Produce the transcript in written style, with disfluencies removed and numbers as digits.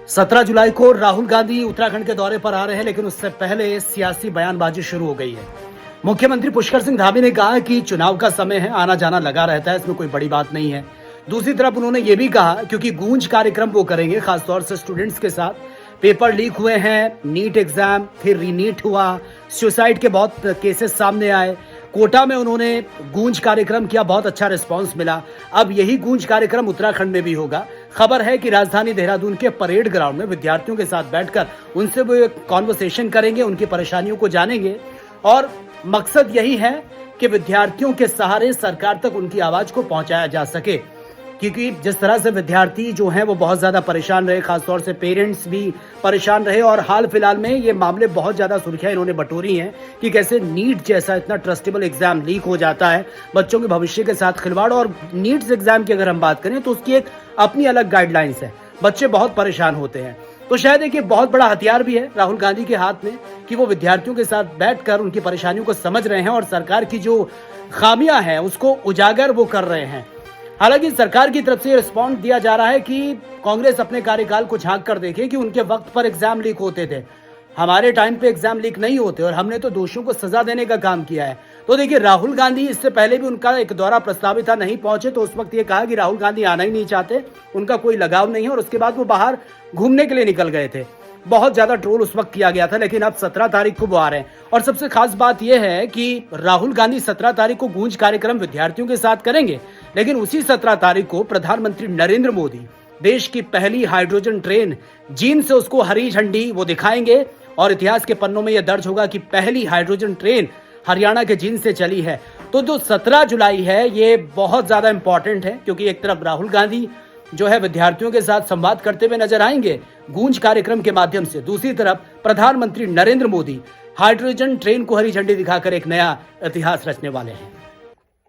17 जुलाई को राहुल गांधी उत्तराखंड के दौरे पर आ रहे हैं, लेकिन उससे पहले सियासी बयानबाजी शुरू हो गई है। मुख्यमंत्री पुष्कर सिंह धामी ने कहा कि चुनाव का समय है, आना जाना लगा रहता है, इसमें कोई बड़ी बात नहीं है। दूसरी तरफ उन्होंने ये भी कहा क्योंकि गूंज कार्यक्रम वो करेंगे खासतौर से स्टूडेंट्स के साथ। पेपर लीक हुए हैं, नीट एग्जाम फिर रीनीट हुआ, सुसाइड के बहुत केसेस सामने आए। कोटा में उन्होंने गूंज कार्यक्रम किया, बहुत अच्छा रिस्पांस मिला। अब यही गूंज कार्यक्रम उत्तराखंड में भी होगा। खबर है कि राजधानी देहरादून के परेड ग्राउंड में विद्यार्थियों के साथ बैठकर उनसे वो कॉन्वर्सेशन करेंगे, उनकी परेशानियों को जानेंगे और मकसद यही है कि विद्यार्थियों के सहारे सरकार तक उनकी आवाज को पहुंचाया जा सके, क्योंकि जिस तरह से विद्यार्थी जो हैं वो बहुत ज्यादा परेशान रहे, खासतौर से पेरेंट्स भी परेशान रहे और हाल फिलहाल में ये मामले बहुत ज्यादा सुर्खियां इन्होंने बटोरी हैं कि कैसे नीट जैसा इतना ट्रस्टेबल एग्जाम लीक हो जाता है, बच्चों के भविष्य के साथ खिलवाड़। और नीट एग्जाम की अगर हम बात करें तो उसकी एक अपनी अलग गाइडलाइंस है, बच्चे बहुत परेशान होते हैं। तो शायद एक बहुत बड़ा हथियार भी है राहुल गांधी के हाथ में कि वो विद्यार्थियों के साथ बैठकर उनकी परेशानियों को समझ रहे हैं और सरकार की जो खामियां हैं उसको उजागर वो कर रहे हैं। हालांकि सरकार की तरफ से रिस्पॉन्स दिया जा रहा है कि कांग्रेस अपने कार्यकाल को झांक कर देखे कि उनके वक्त पर एग्जाम लीक होते थे, हमारे टाइम पे एग्जाम लीक नहीं होते और हमने तो दोषियों को सजा देने का काम किया है। तो देखिए, राहुल गांधी इससे पहले भी उनका एक दौरा प्रस्तावित था, नहीं पहुंचे तो उस वक्त ये कहा कि राहुल गांधी आना ही नहीं चाहते, उनका कोई लगाव नहीं है और उसके बाद वो बाहर घूमने के लिए निकल गए थे। बहुत ज्यादा ट्रोल उस वक्त किया गया था, लेकिन अब 17 तारीख को वो आ रहे हैं। और सबसे खास बात यह है कि राहुल गांधी 17 तारीख को गूंज कार्यक्रम विद्यार्थियों के साथ करेंगे, लेकिन उसी 17 तारीख को प्रधानमंत्री नरेंद्र मोदी देश की पहली हाइड्रोजन ट्रेन जींद से उसको हरी झंडी वो दिखाएंगे और इतिहास के पन्नों में यह दर्ज होगा कि पहली हाइड्रोजन ट्रेन हरियाणा के जींद से चली है। तो जो 17 जुलाई है ये बहुत ज्यादा इंपॉर्टेंट है, क्योंकि एक तरफ राहुल गांधी जो है विद्यार्थियों के साथ संवाद करते हुए नजर आएंगे गूंज कार्यक्रम के माध्यम से, दूसरी तरफ प्रधानमंत्री नरेंद्र मोदी हाइड्रोजन ट्रेन को हरी झंडी दिखाकर एक नया इतिहास रचने वाले हैं।